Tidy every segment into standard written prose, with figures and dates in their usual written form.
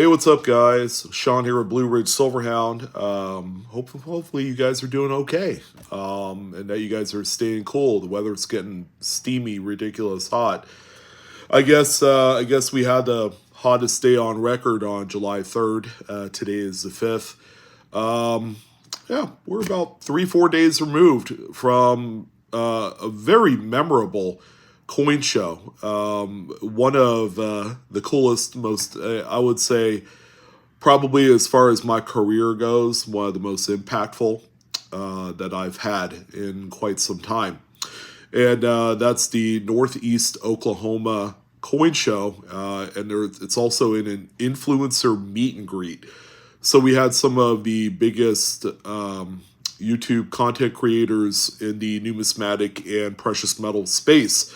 Hey, what's up, guys? Sean here with Blue Ridge Silverhound. Hopefully you guys are doing okay, and that you guys are staying cool. The weather's getting steamy, ridiculous hot. I guess we had the hottest day on record on July 3rd. Today is the 5th. Yeah, we're about 3-4 days removed from a very memorable coin show. One of the coolest, most, I would say, probably as far as my career goes, one of the most impactful that I've had in quite some time. And that's the Northeast Oklahoma Coin Show. It's also in an influencer meet and greet. So we had some of the biggest YouTube content creators in the numismatic and precious metal space.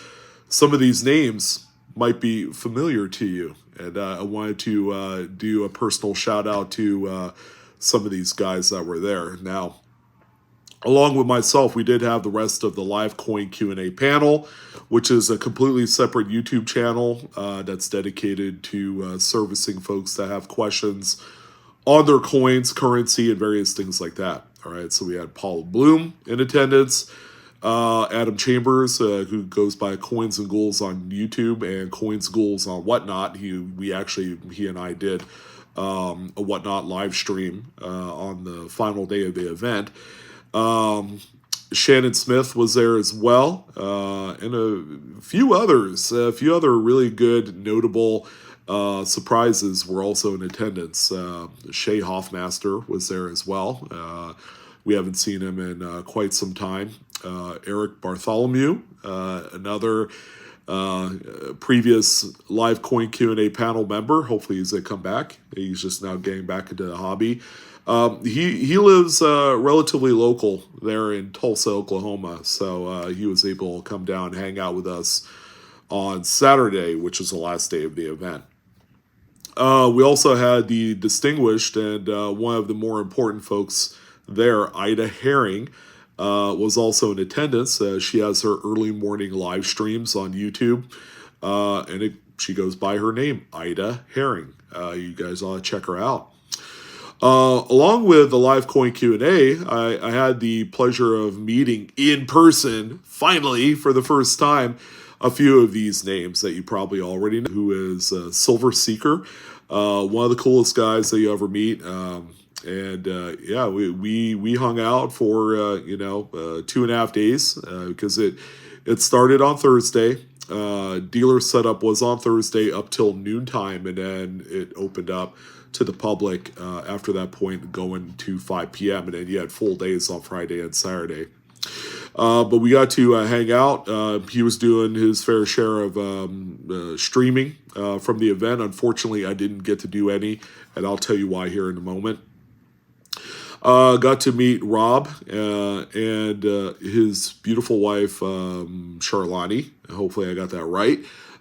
Some of these names might be familiar to you, and I wanted to do a personal shout out to some of these guys that were there. Now, along with myself, we did have the rest of the live coin Q&A panel, which is a completely separate YouTube channel that's dedicated to servicing folks that have questions on their coins, currency, and various things like that. All right, so we had Paul Bloom in attendance, Adam Chambers, who goes by Coins and Ghouls on YouTube and Coins Ghouls on Whatnot. He and I did a Whatnot live stream on the final day of the event. Shannon Smith was there as well, and a few other really good, notable surprises were also in attendance. Shay Hoffmaster was there as well. We haven't seen him in quite some time. Eric Bartholomew, another previous live coin Q&A panel member. Hopefully he's going to come back. He's just now getting back into the hobby. He lives relatively local there in Tulsa, Oklahoma, so he was able to come down and hang out with us on Saturday, which is the last day of the event. We also had the distinguished and one of the more important folks there, Ida Herring, was also in attendance. She has her early morning live streams on YouTube, and she goes by her name, Ida Herring. You guys ought to check her out. Along with the live coin Q&A, I had the pleasure of meeting in person, finally, for the first time, a few of these names that you probably already know, who is Silver Seeker, one of the coolest guys that you ever meet. Yeah, we hung out for 2.5 days because it started on Thursday. Dealer setup was on Thursday up till noontime, and then it opened up to the public after that point, going to 5 p.m. and then you had full days on Friday and Saturday. But we got to hang out. He was doing his fair share of streaming from the event. Unfortunately, I didn't get to do any, and I'll tell you why here in a moment. Got to meet Rob and his beautiful wife, Charlani. Hopefully I got that right.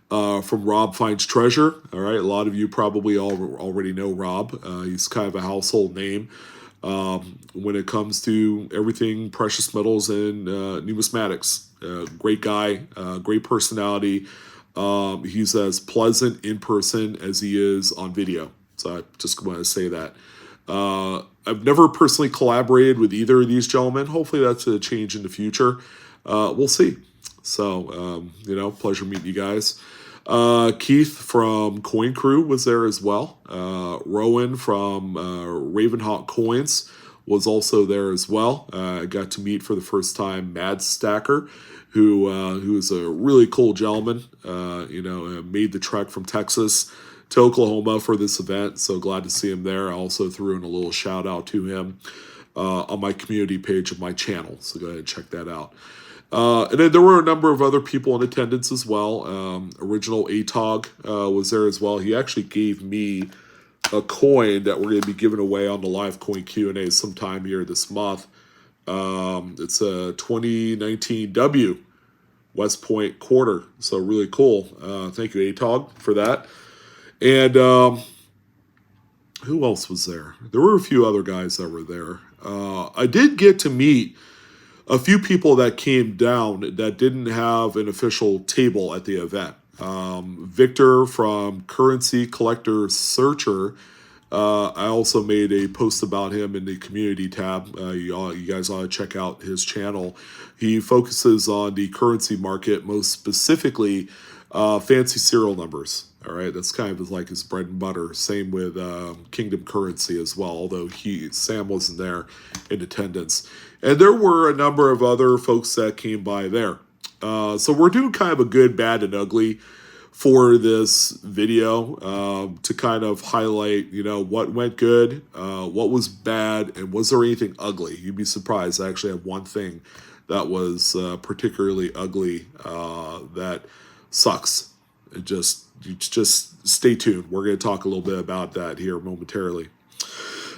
From Rob Finds Treasure. All right, a lot of you probably already know Rob. He's kind of a household name when it comes to everything precious metals and numismatics. Great guy, great personality. He's as pleasant in person as he is on video. So I just want to say that. I've never personally collaborated with either of these gentlemen. Hopefully that's a change in the future. We'll see. So, pleasure meeting you guys. Keith from Coin Crew was there as well. Rowan from Ravenhawk Coins was also there as well. I got to meet for the first time Mad Stacker, who is a really cool gentleman. Made the trek from Texas to Oklahoma for this event, so glad to see him there. I also threw in a little shout out to him on my community page of my channel, so go ahead and check that out. And then there were a number of other people in attendance as well. Original ATOG was there as well. He actually gave me a coin that we're going to be giving away on the live coin Q&A sometime here this month. It's a 2019 W West Point quarter, so really cool. Thank you, ATOG, for that. And who else was there? There were a few other guys that were there. I did get to meet a few people that came down that didn't have an official table at the event. Victor from Currency Collector Searcher I also made a post about him in the community tab. You guys ought to check out his channel. He focuses on the currency market, most specifically fancy serial numbers. All right, that's kind of like his bread and butter. Same with Kingdom Currency as well, although Sam wasn't there in attendance. And there were a number of other folks that came by there. So we're doing kind of a good, bad, and ugly for this video to kind of highlight, what went good, what was bad, and was there anything ugly. You'd be surprised. I actually have one thing that was particularly ugly that sucks. Just stay tuned. We're going to talk a little bit about that here momentarily.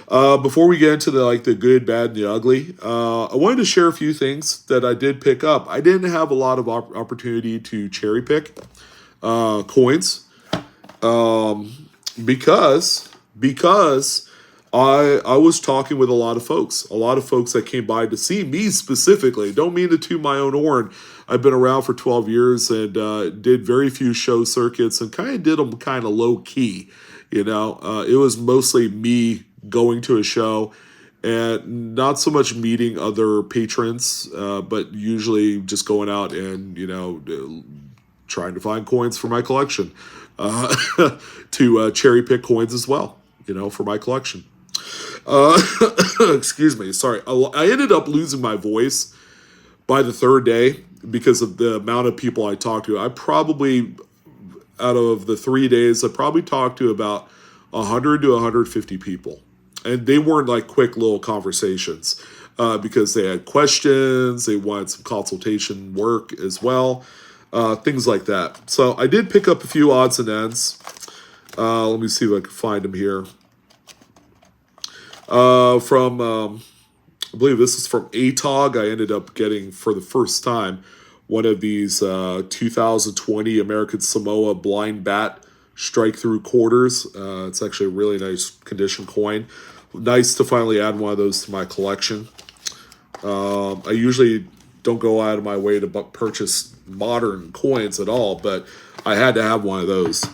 Before we get into the good, bad, and the ugly, I wanted to share a few things that I did pick up. I didn't have a lot of opportunity to cherry pick coins because I was talking with a lot of folks that came by to see me specifically. Don't mean to toot my own horn. I've been around for 12 years and did very few show circuits and kind of did them kind of low key. It was mostly me going to a show and not so much meeting other patrons, but usually just going out and, trying to find coins for my collection, to cherry pick coins as well, for my collection. Excuse me. Sorry. I ended up losing my voice by the third day because of the amount of people I talked to. I probably, out of the 3 days, I probably talked to about 100 to 150 people. And they weren't like quick little conversations because they had questions. They wanted some consultation work as well. Things like that. So I did pick up a few odds and ends. Let me see if I can find them here. I believe this is from ATOG. I ended up getting, for the first time, one of these 2020 American Samoa blind bat strike through quarters. It's actually a really nice condition coin. Nice to finally add one of those to my collection. I usually don't go out of my way to purchase modern coins at all, but I had to have one of those.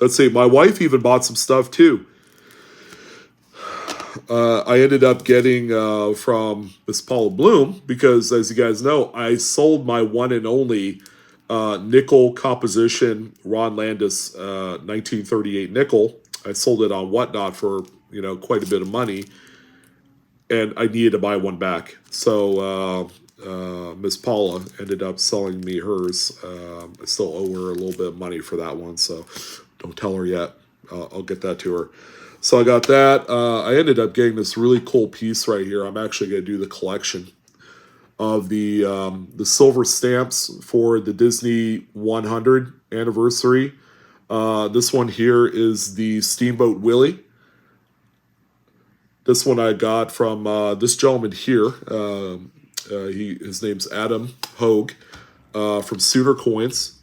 Let's see, my wife even bought some stuff too. I ended up getting from Miss Paula Bloom because, as you guys know, I sold my one and only nickel composition Ron Landis 1938 nickel. I sold it on Whatnot for quite a bit of money, and I needed to buy one back. So Miss Paula ended up selling me hers. I still owe her a little bit of money for that one, so don't tell her yet. I'll get that to her. So I got that. I ended up getting this really cool piece right here. I'm actually going to do the collection of the silver stamps for the Disney 100 anniversary. This one here is the Steamboat Willie. This one I got from this gentleman here. His name's Adam Hogue from Suitor Coins.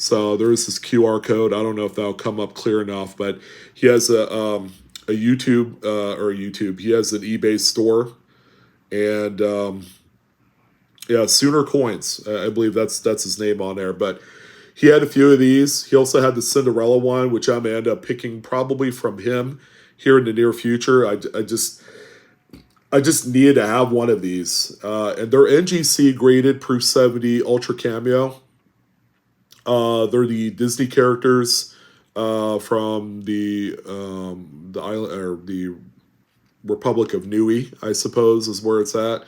So there's this QR code. I don't know if that'll come up clear enough, but he has a YouTube He has an eBay store, and Suitor Coins. I believe that's his name on there. But he had a few of these. He also had the Cinderella one, which I'm gonna end up picking probably from him here in the near future. I just needed to have one of these, and they're NGC graded, proof 70, ultra cameo. They're the Disney characters from the island, or the Republic of Nui, I suppose, is where it's at.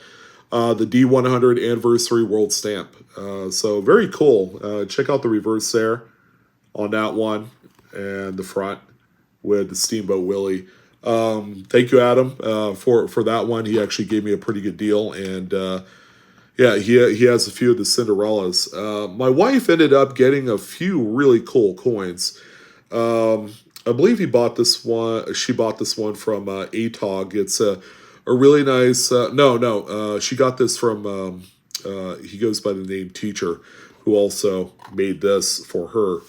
The D100 anniversary world stamp. So very cool. Check out the reverse there on that one, and the front with the Steamboat Willie. Thank you, Adam, for that one. He actually gave me a pretty good deal, and he has a few of the Cinderellas. My wife ended up getting a few really cool coins. I believe she bought this one from ATOG. It's a really nice. She got this from. He goes by the name Teacher, who also made this for her.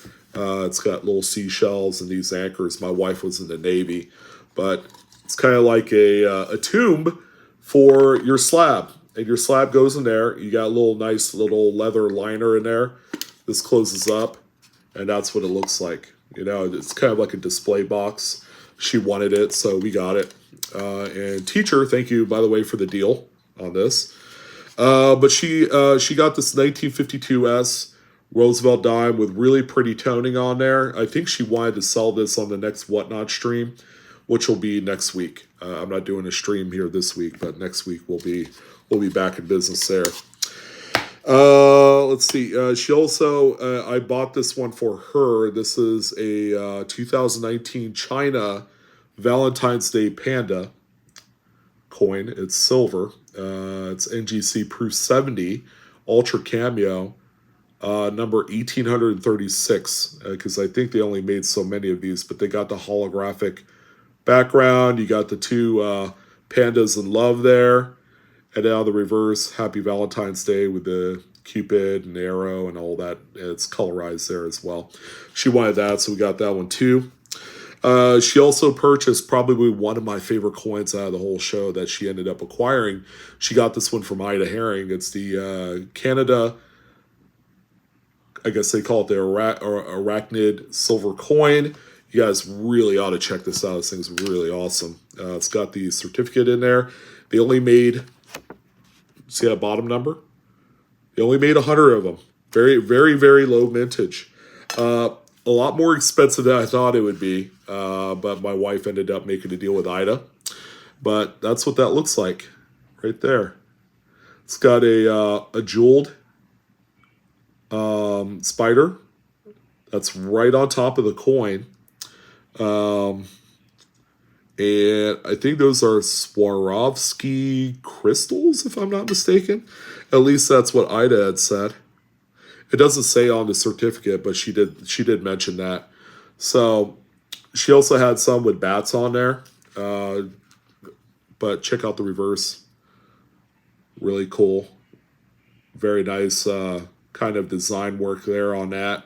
It's got little seashells and these anchors. My wife was in the Navy, but it's kind of like a tomb for your slab. And your slab goes in there. You got a nice little leather liner in there. This closes up, and that's what it looks like. You know, it's kind of like a display box. She wanted it, so we got it. And teacher, thank you, by the way, for the deal on this. But she got this 1952 Roosevelt dime with really pretty toning on there. I think she wanted to sell this on the next Whatnot stream, which will be next week. I'm not doing a stream here this week, but next week we'll be back in business there. Let's see. She also I bought this one for her. This is a 2019 China Valentine's Day Panda coin. It's silver. It's NGC Proof 70 Ultra Cameo, number 1836. Because I think they only made so many of these, but they got the holographic background. You got the two pandas in love there. And now the reverse, Happy Valentine's Day with the Cupid and arrow and all that. It's colorized there as well. She wanted that, so we got that one too. She also purchased probably one of my favorite coins out of the whole show that she ended up acquiring. She got this one from Ida Herring. It's the Canada, I guess they call it the Arachnid silver coin. You guys really ought to check this out. This thing's really awesome. It's got the certificate in there. They only made, see that bottom number? They only made 100 of them. Very, very, very low mintage. A lot more expensive than I thought it would be. But my wife ended up making a deal with Ida. But that's what that looks like right there. It's got a jeweled spider that's right on top of the coin. And I think those are Swarovski crystals, if I'm not mistaken. At least that's what Ida had said. It doesn't say on the certificate, but she did mention that. So she also had some with bats on there. But check out the reverse. Really cool. Very nice kind of design work there on that,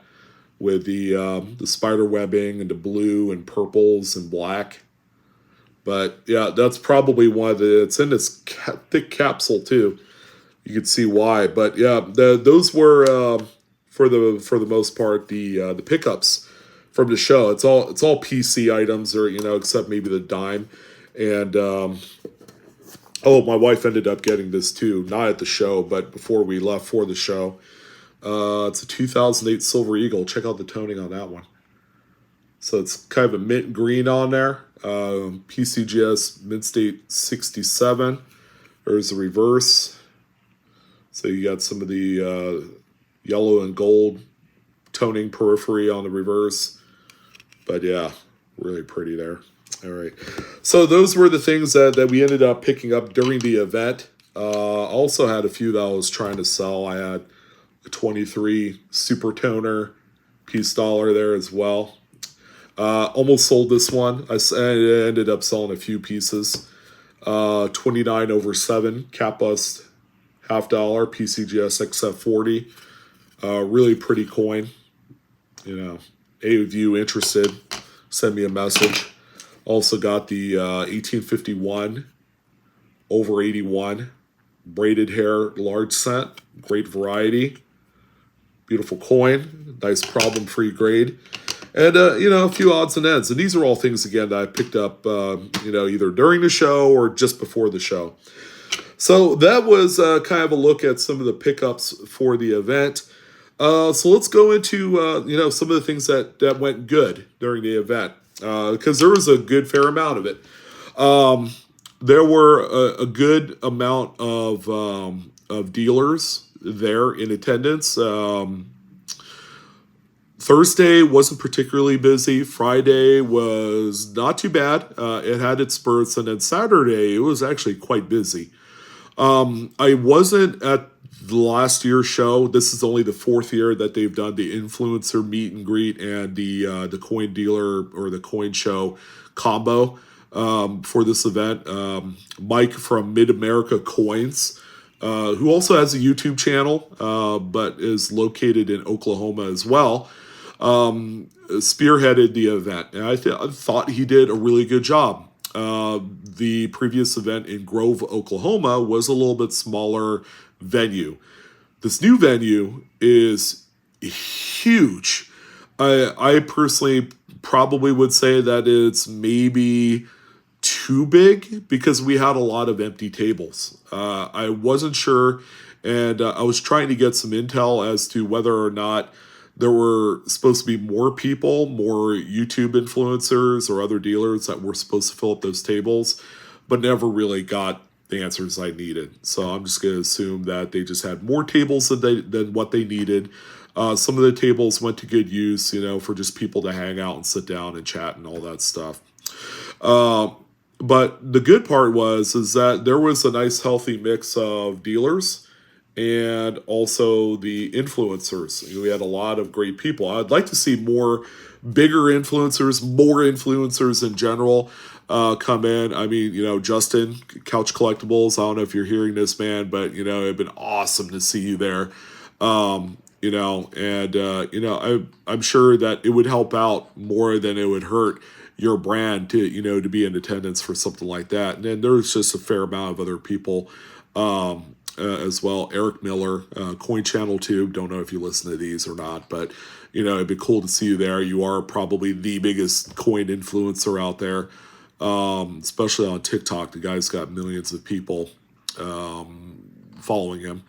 with the spider webbing and the blue and purples and black. But yeah, that's probably one of the, it's in this thick capsule too. You can see why. But yeah, those were for the most part the pickups from the show. It's all PC items, or except maybe the dime. And oh, my wife ended up getting this too, not at the show, but before we left for the show. It's a 2008 Silver Eagle. Check out the toning on that one. So it's kind of a mint green on there. PCGS Mint State 67. There's the reverse. So you got some of the yellow and gold toning periphery on the reverse. But yeah, really pretty there. All right. So those were the things that we ended up picking up during the event. Also had a few that I was trying to sell. I had a 23 Super Toner piece dollar there as well. Almost sold this one. I ended up selling a few pieces. 29/7 cap bust $50 PCGS XF40. Really pretty coin. Any of you interested, send me a message. Also got the 1851 over 81 braided hair large cent. Great variety. Beautiful coin. Nice problem-free grade. And, a few odds and ends. And these are all things, again, that I picked up, either during the show or just before the show. So that was kind of a look at some of the pickups for the event. So let's go into, some of the things that went good during the event. Because there was a good fair amount of it. There were a good amount of dealers there in attendance. Thursday wasn't particularly busy. Friday was not too bad. It had its spurts. And then Saturday, it was actually quite busy. I wasn't at the last year's show. This is only the fourth year that they've done the influencer meet and greet and the coin dealer or the coin show combo for this event. Mike from Mid-America Coins, who also has a YouTube channel, but is located in Oklahoma as well, spearheaded the event. And I thought he did a really good job. The previous event in Grove, Oklahoma was a little bit smaller venue. This new venue is huge. I personally probably would say that it's maybe too big because we had a lot of empty tables. I wasn't sure, and I was trying to get some intel as to whether or not there were supposed to be more people, more YouTube influencers or other dealers that were supposed to fill up those tables, but never really got the answers I needed. So I'm just going to assume that they just had more tables than what they needed. Some of the tables went to good use, for just people to hang out and sit down and chat and all that stuff. Uh, but the good part is that there was a nice healthy mix of dealers and also the influencers. We had a lot of great people. I'd like to see bigger influencers, more influencers in general come in. I mean, Justin, Couch Collectibles, I don't know if you're hearing this, man, but, it'd been awesome to see you there. I'm sure that it would help out more than it would hurt your brand to be in attendance for something like that. And then there's just a fair amount of other people as well. Eric Miller, Coin Channel Tube. Don't know if you listen to these or not, but it'd be cool to see you there. You are probably the biggest coin influencer out there, especially on TikTok. The guy's got millions of people following him.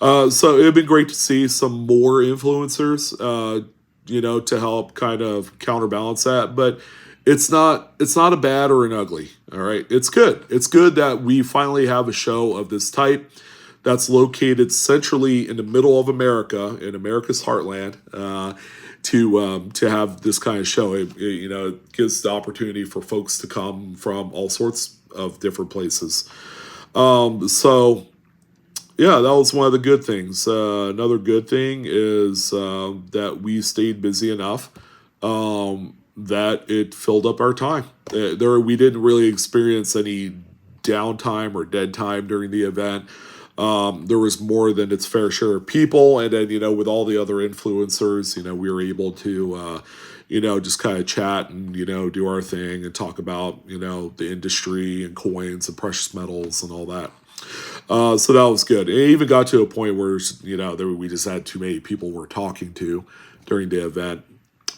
So it'd been great to see some more influencers, to help kind of counterbalance that. But it's not a bad or an ugly. All right, it's good. It's good that we finally have a show of this type that's located centrally in the middle of America, in America's heartland. To have this kind of show, it gives the opportunity for folks to come from all sorts of different places. So yeah, that was one of the good things. Another good thing is that we stayed busy enough that it filled up our time. We didn't really experience any downtime or dead time during the event. There was more than its fair share of people, and then with all the other influencers, we were able to just kind of chat and do our thing and talk about the industry and coins and precious metals and all that. So that was good. It even got to a point where we just had too many people we're talking to during the event.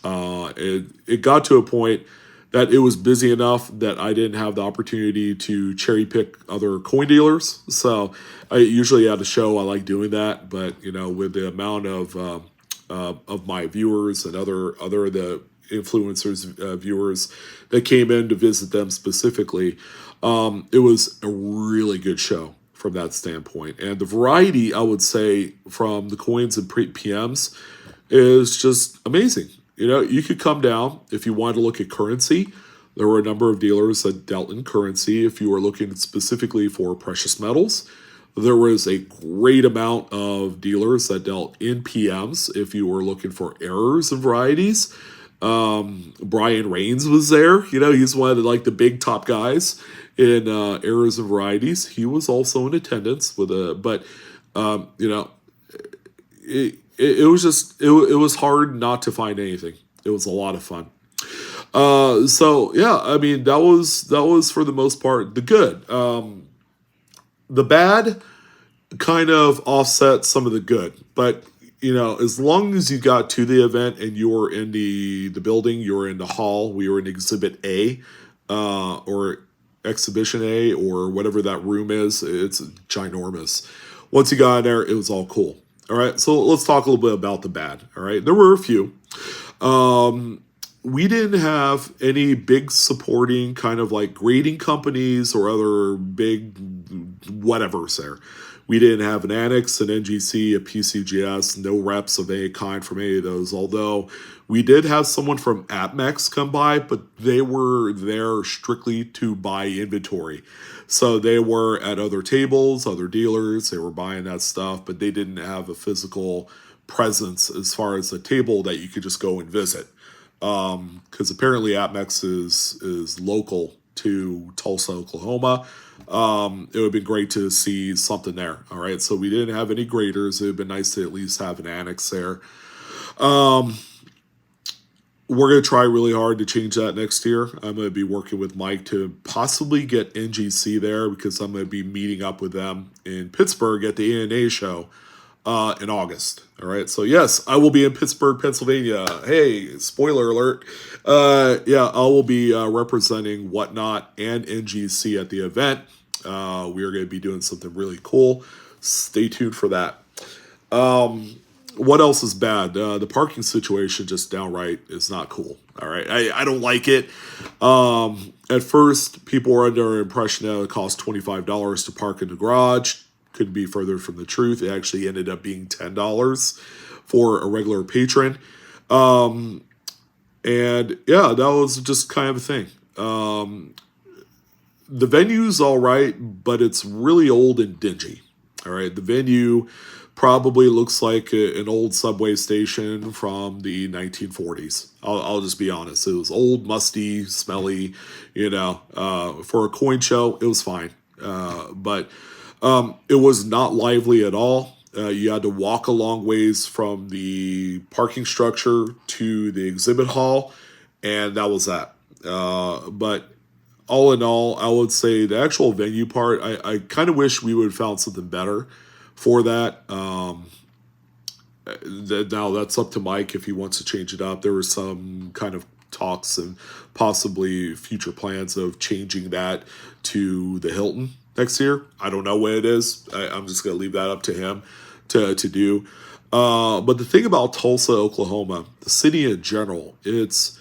It got to a point that it was busy enough that I didn't have the opportunity to cherry pick other coin dealers. So I usually at a show I like doing that, but with the amount of my viewers and other the influencers viewers that came in to visit them specifically, it was a really good show from that standpoint. And the variety, I would say, from the coins and PMs is just amazing. You could come down if you wanted to look at currency. There were a number of dealers that dealt in currency. If you were looking specifically for precious metals, there was a great amount of dealers that dealt in PMs. If you were looking for errors and varieties, Brian Rains was there. He's one of the big top guys in errors and varieties. He was also in attendance but it was just it was hard not to find anything. It was a lot of fun. So yeah, I mean that was for the most part the good. The bad kind of offset some of the good, but as long as you got to the event and you were in the building, you were in the hall, we were in Exhibit A, or Exhibition A, or whatever that room is. It's ginormous. Once you got in there, it was all cool. All right, so let's talk a little bit about the bad. All right, there were a few. We didn't have any big supporting kind of grading companies or other big whatevers there. We didn't have an Annex, an NGC, a PCGS, no reps of any kind from any of those, although we did have someone from APMEX come by, but they were there strictly to buy inventory. So they were at other tables, other dealers, they were buying that stuff, but they didn't have a physical presence as far as a table that you could just go and visit. Because apparently APMEX is local to Tulsa, Oklahoma. It would have been great to see something there. All right, so we didn't have any graders. It would have been nice to at least have an Annex there. We're going to try really hard to change that next year. I'm going to be working with Mike to possibly get NGC there because I'm going to be meeting up with them in Pittsburgh at the ANA show in August. All right. So, yes, I will be in Pittsburgh, Pennsylvania. Hey, spoiler alert. Yeah, I will be representing Whatnot and NGC at the event. We are going to be doing something really cool. Stay tuned for that. What else is bad? The parking situation just downright is not cool. All right. I don't like it. At first, people were under the impression that it cost $25 to park in the garage. Couldn't be further from the truth. It actually ended up being $10 for a regular patron. And yeah, that was just kind of a thing. The venue's all right, but it's really old and dingy. All right. The venue probably looks like an old subway station from the 1940s. I'll just be honest. It was old, musty, smelly, for a coin show, it was fine. But it was not lively at all. You had to walk a long ways from the parking structure to the exhibit hall, and that was that. But all in all, I would say the actual venue part, I kind of wish we would have found something better for that. Now that's up to Mike if he wants to change it up. There was some kind of talks and possibly future plans of changing that to the Hilton next year. I don't know what it is. I'm just going to leave that up to him to do. But the thing about Tulsa, Oklahoma, the city in general, it's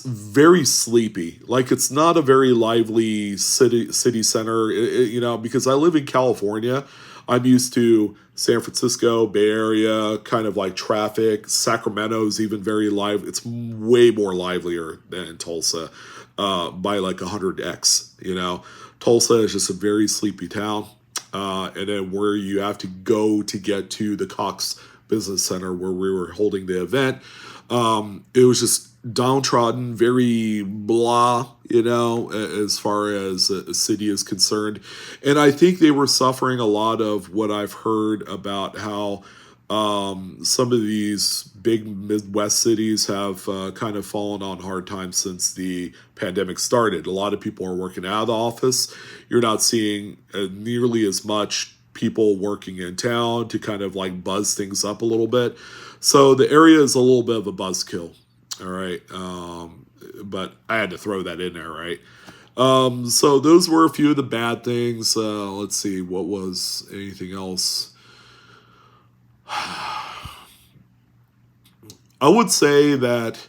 very sleepy. Like, it's not a very lively city center. Because I live in California, I'm used to San Francisco, Bay Area, kind of like traffic. Sacramento's even very live. It's way more livelier than Tulsa, by like 100x. Tulsa is just a very sleepy town. And then where you have to go to get to the Cox Business Center where we were holding the event, it was just downtrodden, very blah, as far as a city is concerned. And I think they were suffering a lot of what I've heard about how some of these big Midwest cities have kind of fallen on hard times since the pandemic started. A lot of people are working out of the office. You're not seeing nearly as much people working in town to kind of like buzz things up a little bit. So the area is a little bit of a buzzkill. All right. But I had to throw that in there, right? So those were a few of the bad things. Let's see, what was anything else? I would say that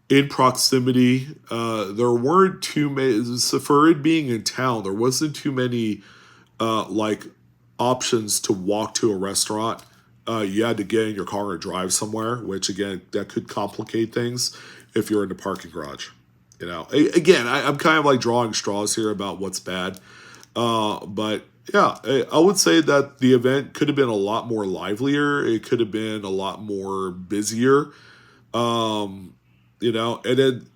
in proximity, there weren't too many, so for it being in town, there wasn't too many options to walk to a restaurant. You had to get in your car and drive somewhere, which again, that could complicate things if you're in the parking garage. Again, I'm kind of like drawing straws here about what's bad. But yeah, I would say that the event could have been a lot more livelier. It could have been a lot more busier. And then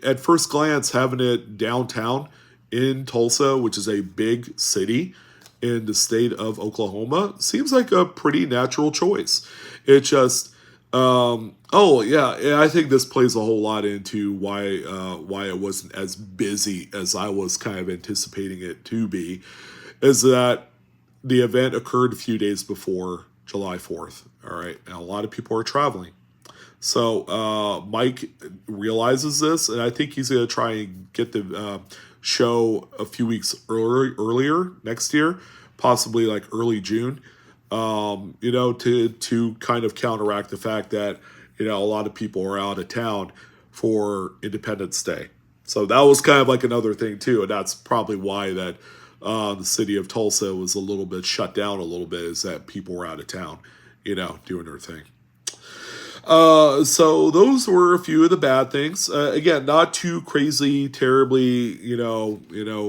at first glance, having it downtown in Tulsa, which is a big city in the state of Oklahoma, seems like a pretty natural choice. It just, I think this plays a whole lot into why it wasn't as busy as I was kind of anticipating it to be, is that the event occurred a few days before July 4th. All right, and a lot of people are traveling. So Mike realizes this, and I think he's going to try and get the show a few weeks earlier next year, possibly like early June, to kind of counteract the fact that, a lot of people are out of town for Independence Day. So that was kind of like another thing too, and that's probably why that the city of Tulsa was a little bit shut down a little bit, is that people were out of town, doing their thing. So those were a few of the bad things. Again, not too crazy, terribly,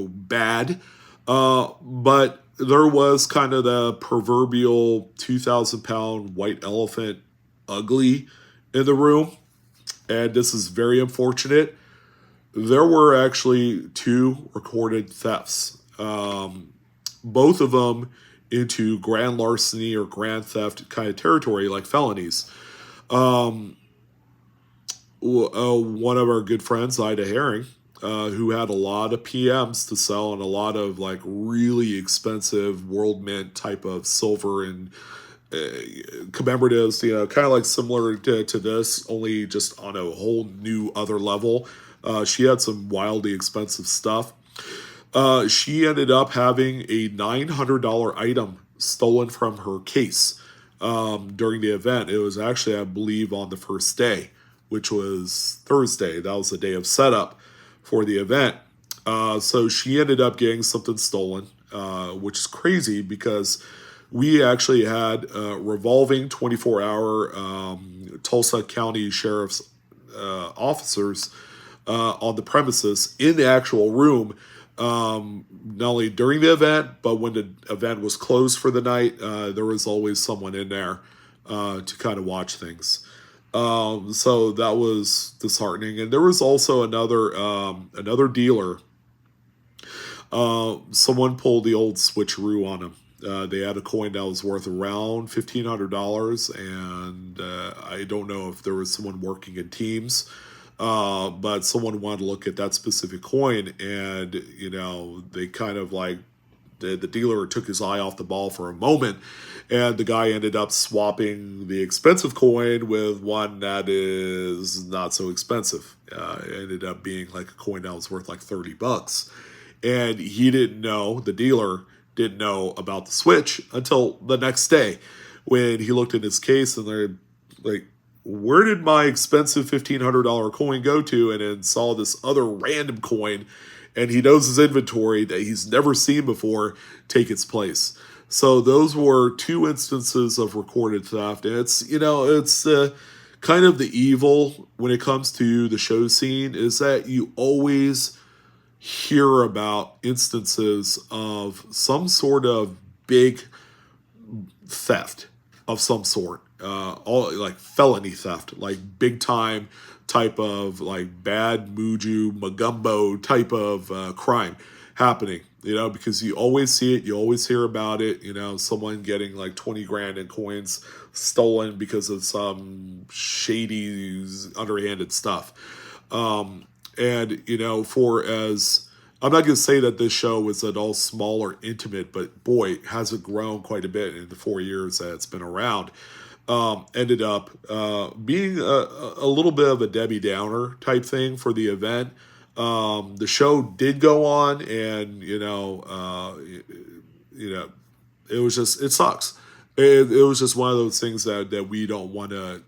bad. But there was kind of the proverbial 2,000-pound white elephant ugly in the room. And this is very unfortunate. There were actually 2 recorded thefts. Both of them into grand larceny or grand theft kind of territory, like felonies. One of our good friends, Ida Herring, who had a lot of PMs to sell and a lot of like really expensive world mint type of silver and commemoratives, kind of like similar to this, only just on a whole new other level. She had some wildly expensive stuff. She ended up having a $900 item stolen from her case during the event. It was actually, I believe, on the first day, which was Thursday. That was the day of setup for the event. So she ended up getting something stolen, which is crazy because we actually had revolving 24-hour Tulsa County Sheriff's officers on the premises in the actual room, not only during the event, but when the event was closed for the night, there was always someone in there to kind of watch things. So that was disheartening. And there was also another dealer. Someone pulled the old switcheroo on him. They had a coin that was worth around $1,500, and I don't know if there was someone working in teams, but someone wanted to look at that specific coin, and they kind of like the dealer took his eye off the ball for a moment, and the guy ended up swapping the expensive coin with one that is not so expensive. It ended up being like a coin that was worth like $30, and he didn't know, the dealer didn't know about the switch until the next day when he looked in his case, and they're like, where did my expensive $1,500 coin go to? And then saw this other random coin, and he knows his inventory that he's never seen before take its place. So those were two instances of recorded theft. And it's kind of the evil when it comes to the show scene is that you always hear about instances of some sort of big theft of some sort, all like felony theft, like big time type of like bad Muju Magumbo type of crime happening. Because you always see it, you always hear about it. Someone getting like 20 grand in coins stolen because of some shady, underhanded stuff. For as I'm not going to say that this show was at all small or intimate, but boy, has it grown quite a bit in the 4 years that it's been around. Ended up being a little bit of a Debbie Downer type thing for the event. The show did go on, and it was just, it sucks. It was just one of those things that we don't want to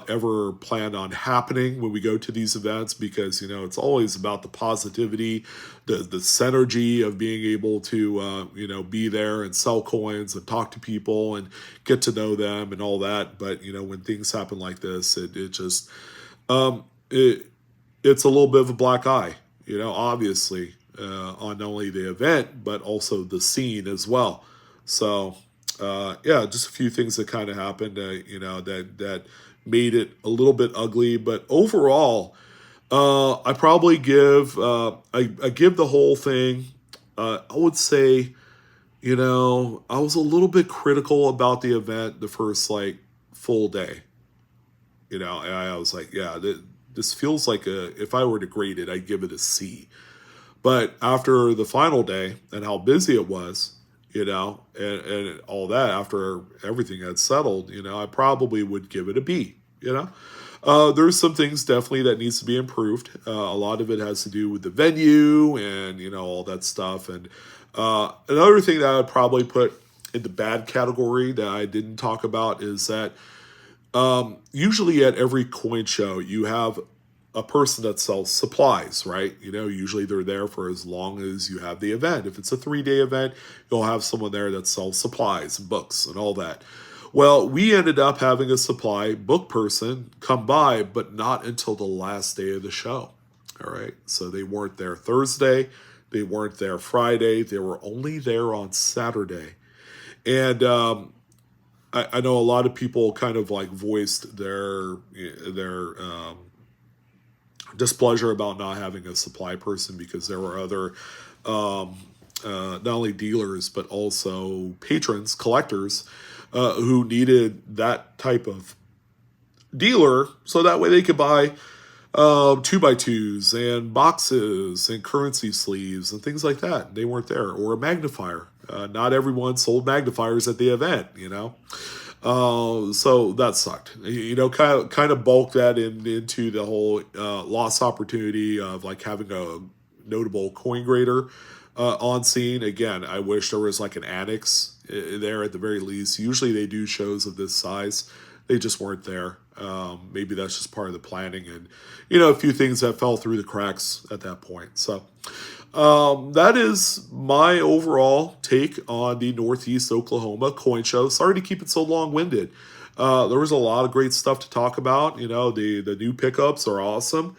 ever plan on happening when we go to these events, because it's always about the positivity, the synergy of being able to be there and sell coins and talk to people and get to know them and all that. But when things happen like this, it just it's a little bit of a black eye, obviously, on not only the event but also the scene as well. So just a few things that kind of happened, that made it a little bit ugly. But overall, I probably give I give the whole thing. I would say, I was a little bit critical about the event the first like full day. And I was like, yeah, this feels like if I were to grade it, I'd give it a C. But after the final day and how busy it was, and all that, after everything had settled, I probably would give it a B. There's some things definitely that needs to be improved. A lot of it has to do with the venue and all that stuff. And another thing that I would probably put in the bad category that I didn't talk about is that usually at every coin show you have a person that sells supplies, right? Usually they're there for as long as you have the event. If it's a 3-day event, you'll have someone there that sells supplies and books and all that. Well, we ended up having a supply book person come by, but not until the last day of the show. All right. So they weren't there Thursday. They weren't there Friday. They were only there on Saturday. And I know a lot of people kind of like voiced their displeasure about not having a supply person, because there were other not only dealers but also patrons, collectors, who needed that type of dealer so that way they could buy two by twos and boxes and currency sleeves and things like that. They weren't there, or a magnifier. Not everyone sold magnifiers at the event, you know. So that sucked. You know, kind of bulked that into the whole lost opportunity of like having a notable coin grader on scene. Again, I wish there was like an annex there at the very least. Usually they do shows of this size. They just weren't there. Maybe that's just part of the planning, and you know, a few things that fell through the cracks at that point. So that is my overall take on the Northeast Oklahoma coin show. Sorry to keep it so long-winded. There was a lot of great stuff to talk about. You know, the new pickups are awesome.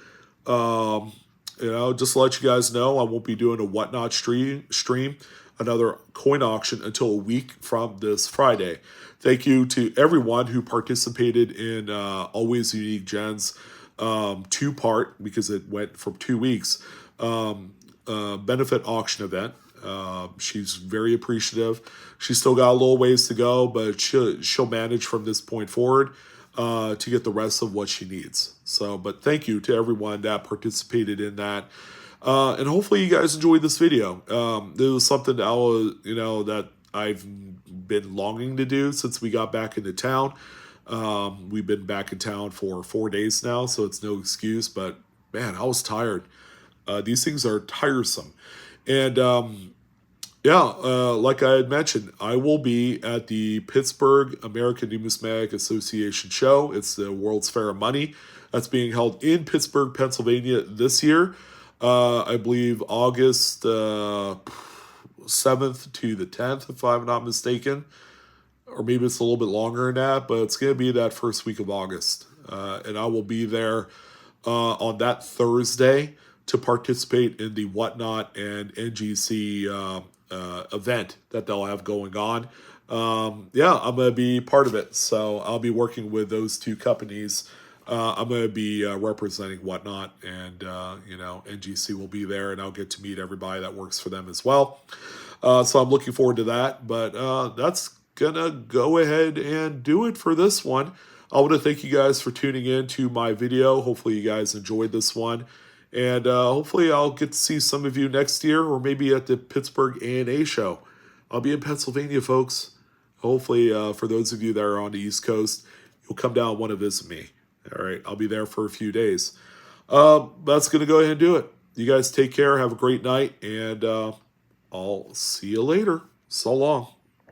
You know, just to let you guys know, I won't be doing a Whatnot stream, another coin auction until a week from this Friday. Thank you to everyone who participated in Always Unique Jen's two-part, because it went from 2 weeks, benefit auction event. She's very appreciative. She's still got a little ways to go, but she'll manage from this point forward to get the rest of what she needs. So, but thank you to everyone that participated in that. And hopefully you guys enjoyed this video. It was something that I've been longing to do since we got back into town. We've been back in town for 4 days now, so it's no excuse. But man, I was tired. These things are tiresome. And like I had mentioned, I will be at the Pittsburgh American Numismatic Association show. It's the World's Fair of Money. That's being held in Pittsburgh, Pennsylvania this year. I believe August 7th to the 10th, if I'm not mistaken. Or maybe it's a little bit longer than that, but it's going to be that first week of August. And I will be there on that Thursday to participate in the Whatnot and NGC event that they'll have going on. I'm going to be part of it. So I'll be working with those two companies. I'm going to be representing Whatnot, and, NGC will be there, and I'll get to meet everybody that works for them as well. So I'm looking forward to that, but that's going to go ahead and do it for this one. I want to thank you guys for tuning in to my video. Hopefully you guys enjoyed this one. And hopefully I'll get to see some of you next year, or maybe at the Pittsburgh ANA show. I'll be in Pennsylvania, folks. Hopefully, for those of you that are on the East Coast, you'll come down and want to visit me. All right, I'll be there for a few days. That's going to go ahead and do it. You guys take care. Have a great night, and I'll see you later. So long.